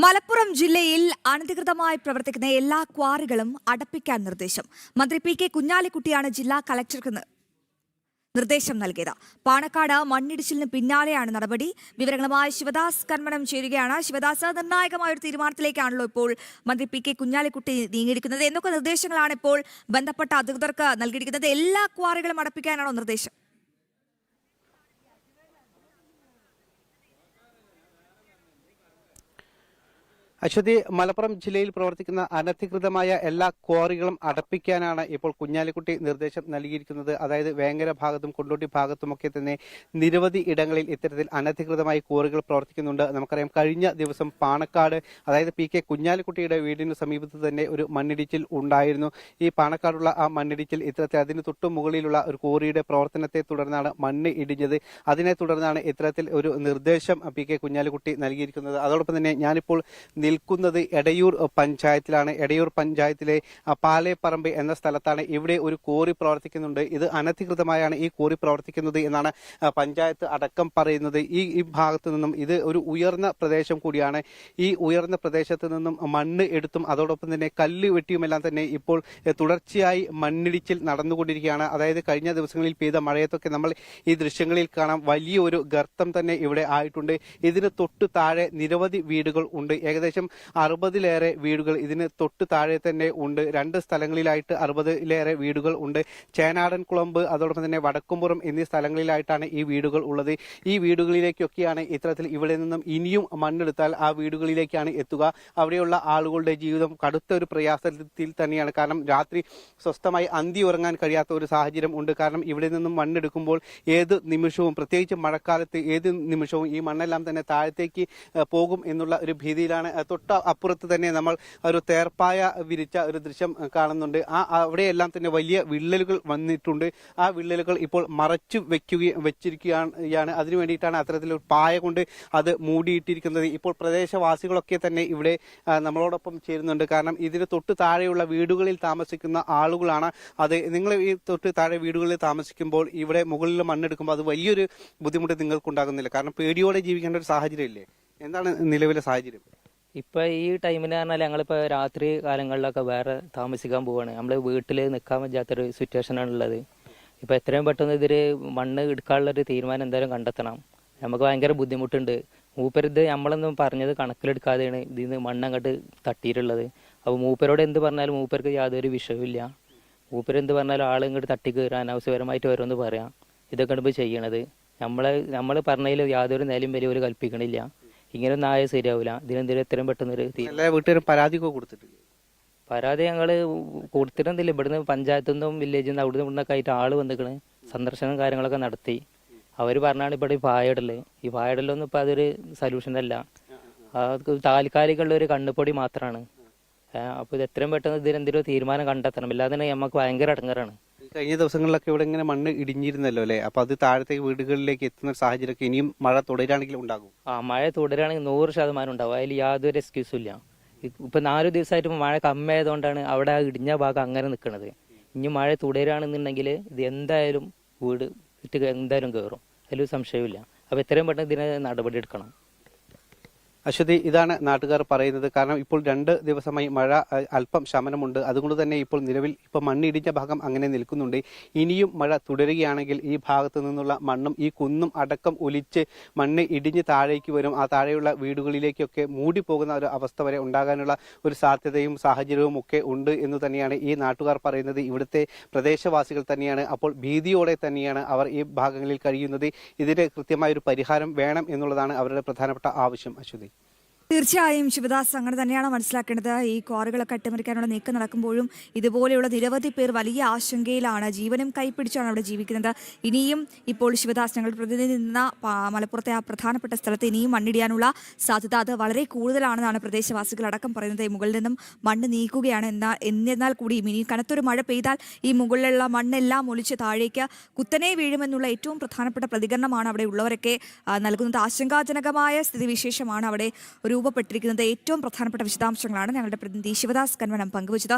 മലപ്പുറം ജില്ലയിൽ അനധികൃതമായി പ്രവർത്തിക്കുന്ന എല്ലാ ക്വാറികളും അടപ്പിക്കാൻ നിർദ്ദേശം. മന്ത്രി പി കെ കുഞ്ഞാലിക്കുട്ടിയാണ് ജില്ലാ കളക്ടർക്ക് നിർദ്ദേശം നൽകിയത്. പാണക്കാട് മണ്ണിടിച്ചിലിന് പിന്നാലെയാണ് നടപടി. വിവരങ്ങളുമായി ശിവദാസ് കന്മനം ചേരുകയാണ്. ശിവദാസ്, നിർണായകമായ ഒരു തീരുമാനത്തിലേക്കാണല്ലോ ഇപ്പോൾ മന്ത്രി പി കെ കുഞ്ഞാലിക്കുട്ടി നീങ്ങിയിരിക്കുന്നത്. എന്തൊക്കെ നിർദ്ദേശങ്ങളാണ് ഇപ്പോൾ ബന്ധപ്പെട്ട അധികൃതർക്ക് നൽകിയിരിക്കുന്നത്? എല്ലാ ക്വാറികളും അടപ്പിക്കാനാണോ നിർദ്ദേശം? അശ്വതി, മലപ്പുറം ജില്ലയിൽ പ്രവർത്തിക്കുന്ന അനധികൃതമായ എല്ലാ ക്വാറികളും അടപ്പിക്കാനാണ് ഇപ്പോൾ കുഞ്ഞാലിക്കുട്ടി നിർദ്ദേശം നൽകിയിരിക്കുന്നത്. അതായത് വേങ്ങര ഭാഗത്തും കൊണ്ടോട്ടി ഭാഗത്തുമൊക്കെ തന്നെ നിരവധി ഇടങ്ങളിൽ ഇത്തരത്തിൽ അനധികൃതമായി ക്വാറികൾ പ്രവർത്തിക്കുന്നുണ്ട്. നമുക്കറിയാം, കഴിഞ്ഞ ദിവസം പാണക്കാട്, അതായത് പി കെ കുഞ്ഞാലിക്കുട്ടിയുടെ വീടിന് സമീപത്ത് തന്നെ ഒരു മണ്ണിടിച്ചിൽ ഉണ്ടായിരുന്നു. ഈ പാണക്കാടുള്ള ആ മണ്ണിടിച്ചിൽ ഇത്തരത്തിൽ അതിന് തൊട്ടു മുകളിലുള്ള ഒരു ക്വാറിയുടെ പ്രവർത്തനത്തെ തുടർന്നാണ് മണ്ണ് ഇടിഞ്ഞത്. അതിനെ തുടർന്നാണ് ഇത്തരത്തിൽ ഒരു നിർദ്ദേശം പി കെ കുഞ്ഞാലിക്കുട്ടി നൽകിയിരിക്കുന്നത്. അതോടൊപ്പം തന്നെ ഞാനിപ്പോൾ നിൽക്കുന്നത് എടയൂർ പഞ്ചായത്തിലാണ്. എടയൂർ പഞ്ചായത്തിലെ പാലേപ്പറമ്പ് എന്ന സ്ഥലത്താണ്. ഇവിടെ ഒരു കോറി പ്രവർത്തിക്കുന്നുണ്ട്. ഇത് അനധികൃതമായാണ് ഈ കോറി പ്രവർത്തിക്കുന്നത് എന്നാണ് പഞ്ചായത്ത് അടക്കം പറയുന്നത്. ഈ ഭാഗത്തു നിന്നും ഇത് ഒരു ഉയർന്ന പ്രദേശം കൂടിയാണ്. ഈ ഉയർന്ന പ്രദേശത്ത് നിന്നും മണ്ണ് എടുത്തും അതോടൊപ്പം തന്നെ കല്ല് വെട്ടിയുമെല്ലാം തന്നെ ഇപ്പോൾ തുടർച്ചയായി മണ്ണിടിച്ചിൽ നടന്നുകൊണ്ടിരിക്കുകയാണ്. അതായത് കഴിഞ്ഞ ദിവസങ്ങളിൽ പെയ്ത മഴയത്തൊക്കെ നമ്മൾ ഈ ദൃശ്യങ്ങളിൽ കാണാം, വലിയൊരു ഗർത്തം തന്നെ ഇവിടെ ആയിട്ടുണ്ട്. ഇതിന് തൊട്ടു താഴെ നിരവധി വീടുകൾ ഉണ്ട്. ഏകദേശം 60-ലേറെ വീടുകൾ ഇതിന് തൊട്ട് താഴെ തന്നെ ഉണ്ട്. 2 സ്ഥലങ്ങളിലായിട്ട് 60-ലേറെ വീടുകൾ ഉണ്ട്. ചേനാടൻ കുളമ്പ്, അതോടൊപ്പം തന്നെ വടക്കുംപുറം എന്നീ സ്ഥലങ്ങളിലായിട്ടാണ് ഈ വീടുകൾ ഉള്ളത്. ഈ വീടുകളിലേക്കൊക്കെയാണ് ഇത്തരത്തിൽ ഇവിടെ നിന്നും ഇനിയും മണ്ണെടുത്താൽ ആ വീടുകളിലേക്കാണ് എത്തുക. അവിടെയുള്ള ആളുകളുടെ ജീവിതം കടുത്ത ഒരു പ്രയാസത്തിൽ തന്നെയാണ്. കാരണം രാത്രി സ്വസ്ഥമായി അന്തി ഉറങ്ങാൻ കഴിയാത്ത ഒരു സാഹചര്യം ഉണ്ട്. കാരണം ഇവിടെ നിന്നും മണ്ണെടുക്കുമ്പോൾ ഏത് നിമിഷവും, പ്രത്യേകിച്ച് മഴക്കാലത്ത് ഏത് നിമിഷവും ഈ മണ്ണെല്ലാം തന്നെ താഴത്തേക്ക് പോകും എന്നുള്ള ഒരു ഭീതിയിലാണ്. തൊട്ട അപ്പുറത്ത് തന്നെ നമ്മൾ ഒരു തേർപ്പായ വിരിച്ച ഒരു ദൃശ്യം കാണുന്നുണ്ട്. അവിടെയെല്ലാം തന്നെ വലിയ വിള്ളലുകൾ വന്നിട്ടുണ്ട്. ആ വിള്ളലുകൾ ഇപ്പോൾ മറച്ചു വെച്ചിരിക്കുകയാണ്. അതിനു വേണ്ടിയിട്ടാണ് അത്തരത്തിലൊരു പായ കൊണ്ട് അത് മൂടിയിട്ടിരിക്കുന്നത്. ഇപ്പോൾ പ്രദേശവാസികളൊക്കെ തന്നെ ഇവിടെ നമ്മളോടൊപ്പം ചേരുന്നുണ്ട്. കാരണം ഇതിന് തൊട്ട് താഴെയുള്ള വീടുകളിൽ താമസിക്കുന്ന ആളുകളാണ്. അത് നിങ്ങൾ ഈ തൊട്ട് താഴെ വീടുകളിൽ താമസിക്കുമ്പോൾ ഇവിടെ മുകളിൽ മണ്ണെടുക്കുമ്പോൾ അത് വലിയൊരു ബുദ്ധിമുട്ട് നിങ്ങൾക്കുണ്ടാകുന്നില്ല? കാരണം പേടിയോടെ ജീവിക്കേണ്ട ഒരു സാഹചര്യമില്ലേ? എന്താണ് നിലവിലെ സാഹചര്യം? ഇപ്പൊ ഈ ടൈമിന് പറഞ്ഞാൽ ഞങ്ങളിപ്പോ രാത്രി കാലങ്ങളിലൊക്കെ വേറെ താമസിക്കാൻ പോവാണ്. നമ്മള് വീട്ടിൽ നിൽക്കാൻ പറ്റാത്തൊരു സിറ്റുവേഷനാണ് ഉള്ളത്. ഇപ്പൊ എത്രയും പെട്ടെന്ന് ഇതില് മണ്ണ് എടുക്കാനുള്ള ഒരു തീരുമാനം എന്തായാലും കണ്ടെത്തണം. നമുക്ക് ഭയങ്കര ബുദ്ധിമുട്ടുണ്ട്. മൂപ്പരിത് നമ്മളൊന്നും പറഞ്ഞത് കണക്കിലെടുക്കാതെയാണ് ഇതിന്ന് മണ്ണ് അങ്ങോട്ട് തട്ടിയിട്ടുള്ളത്. അപ്പോൾ മൂപ്പരോട് എന്ത് പറഞ്ഞാലും മൂപ്പർക്ക് യാതൊരു വിഷയമില്ല. മൂപ്പരെന്ത് പറഞ്ഞാലും ആൾ ഇങ്ങോട്ട് തട്ടിക്കയറാൻ അനാവശ്യപരമായിട്ട് ഓരോന്ന് പറയാം. ഇതൊക്കെ ഇപ്പോൾ ചെയ്യണത് നമ്മൾ പറഞ്ഞതിൽ യാതൊരു നിലയും വലിയ ഒരു കൽപ്പിക്കണില്ല. ഇങ്ങനെ ഒന്നും ആയ ശരിയാവില്ല. ഇതിനെന്തെങ്കിലും എത്രയും പെട്ടെന്നൊരു വീട്ടുകാരും പരാതി കൊടുത്തിട്ടില്ല. പരാതി ഞങ്ങൾ കൊടുത്തിട്ടൊന്നുമില്ല. ഇവിടുന്ന് പഞ്ചായത്തു നിന്നും വില്ലേജിൽ നിന്ന് അവിടുന്ന് ഇവിടുന്നൊക്കെ ആയിട്ട് ആള് വന്നിക്കണ്. സന്ദർശനം കാര്യങ്ങളൊക്കെ നടത്തി. അവർ പറഞ്ഞാണ് ഇവിടെ ഈ പായടല്. ഈ പായടലൊന്നും ഇപ്പൊ അതൊരു സൊല്യൂഷൻ അല്ല. അത് താൽക്കാലികമുള്ള ഒരു കണ്ണുപൊടി മാത്രമാണ്. അപ്പൊ ഇത് എത്രയും പെട്ടെന്ന് ഇതിനെന്തെങ്കിലും തീരുമാനം കണ്ടെത്തണം. ഇല്ലാതെ നമുക്ക് ഭയങ്കര അടങ്ങറാണ്. കഴിഞ്ഞ ദിവസങ്ങളിലൊക്കെ ഇവിടെ ഇങ്ങനെ മണ്ണ് ഇടിഞ്ഞിരുന്നല്ലോ അല്ലെ? അപ്പൊ അത് താഴത്തെ വീടുകളിലേക്ക് എത്തുന്ന സാഹചര്യമൊക്കെ ഇനിയും മഴ തുടരുകയാണെങ്കിൽ ഉണ്ടാകും. മഴ തുടരുകയാണെങ്കിൽ 100% ഉണ്ടാവും. അതിൽ യാതൊരു എക്സ്ക്യൂസും ഇല്ല. ഇപ്പൊ 4 ദിവസമായിട്ട് മഴ കമ്മിയായതുകൊണ്ടാണ് അവിടെ ആ ഇടിഞ്ഞ ഭാഗം അങ്ങനെ നിൽക്കുന്നത്. ഇനി മഴ തുടരുകയാണെന്നുണ്ടെങ്കിൽ ഇത് എന്തായാലും വീട് ഇട്ട് എന്തായാലും കയറും. അതിലൊരു സംശയമില്ല. അപ്പൊ എത്രയും പെട്ടെന്ന് ഇതിനെ നടപടി എടുക്കണം. അശ്വതി, ഇതാണ് നാട്ടുകാർ പറയുന്നത്. കാരണം ഇപ്പോൾ 2 ദിവസമായി മഴ അല്പം ശമനമുണ്ട്. അതുകൊണ്ട് തന്നെ ഇപ്പോൾ നിലവിൽ മണ്ണിടിഞ്ഞ ഭാഗം അങ്ങനെ നിൽക്കുന്നുണ്ട്. ഇനിയും മഴ തുടരുകയാണെങ്കിൽ ഈ ഭാഗത്തു നിന്നുള്ള മണ്ണും ഈ കുന്നും അടക്കം ഒലിച്ച് മണ്ണ് ഇടിഞ്ഞ് താഴേക്ക് വരും. ആ താഴെയുള്ള വീടുകളിലേക്കൊക്കെ മൂടിപ്പോകുന്ന ഒരു അവസ്ഥ വരെ ഉണ്ടാകാനുള്ള ഒരു സാധ്യതയും സാഹചര്യവും ഒക്കെ ഉണ്ട് എന്ന് തന്നെയാണ് ഈ നാട്ടുകാർ പറയുന്നത്. ഇവിടുത്തെ പ്രദേശവാസികൾ തന്നെയാണ്. അപ്പോൾ ഭീതിയോടെ തന്നെയാണ് അവർ ഈ ഭാഗങ്ങളിൽ കഴിയുന്നത്. ഇതിന് കൃത്യമായ ഒരു പരിഹാരം വേണം എന്നുള്ളതാണ് അവരുടെ പ്രധാനപ്പെട്ട ആവശ്യം. അശ്വതി, തീർച്ചയായും ശിവദാസ്, അങ്ങനെ തന്നെയാണ് മനസ്സിലാക്കേണ്ടത്. ഈ ക്വാറികളൊക്കെ അട്ടിമറിക്കാനുള്ള നീക്കം നടക്കുമ്പോഴും ഇതുപോലെയുള്ള നിരവധി പേർ വലിയ ആശങ്കയിലാണ്. ജീവനും കൈപ്പിടിച്ചാണ് അവിടെ ജീവിക്കുന്നത്. ഇനിയും ഇപ്പോൾ ശിവദാസ്, ഞങ്ങൾ പ്രതിനിധി നിന്ന മലപ്പുറത്തെ ആ പ്രധാനപ്പെട്ട സ്ഥലത്ത് ഇനിയും മണ്ണിടിയാനുള്ള സാധ്യത അത് വളരെ കൂടുതലാണെന്നാണ് പ്രദേശവാസികൾ അടക്കം പറയുന്നത്. മുകളിൽ നിന്നും മണ്ണ് നീക്കുകയാണ്. എന്നിരുന്നാൽ കൂടിയും ഇനി കനത്തൊരു മഴ പെയ്താൽ ഈ മുകളിലുള്ള മണ്ണെല്ലാം ഒലിച്ച് താഴേക്ക് കുത്തനെ വീഴുമെന്നുള്ള ഏറ്റവും പ്രധാനപ്പെട്ട പ്രതികരണമാണ് അവിടെ ഉള്ളവരൊക്കെ നൽകുന്നത്. ആശങ്കാജനകമായ സ്ഥിതിവിശേഷമാണ് അവിടെ രൂപപ്പെട്ടിരിക്കുന്നത്. ഏറ്റവും പ്രധാനപ്പെട്ട വിശദാംശങ്ങളാണ് ഞങ്ങളുടെ പ്രതിനിധി ശിവദാസ് കന്മനം പങ്കുവച്ചത്.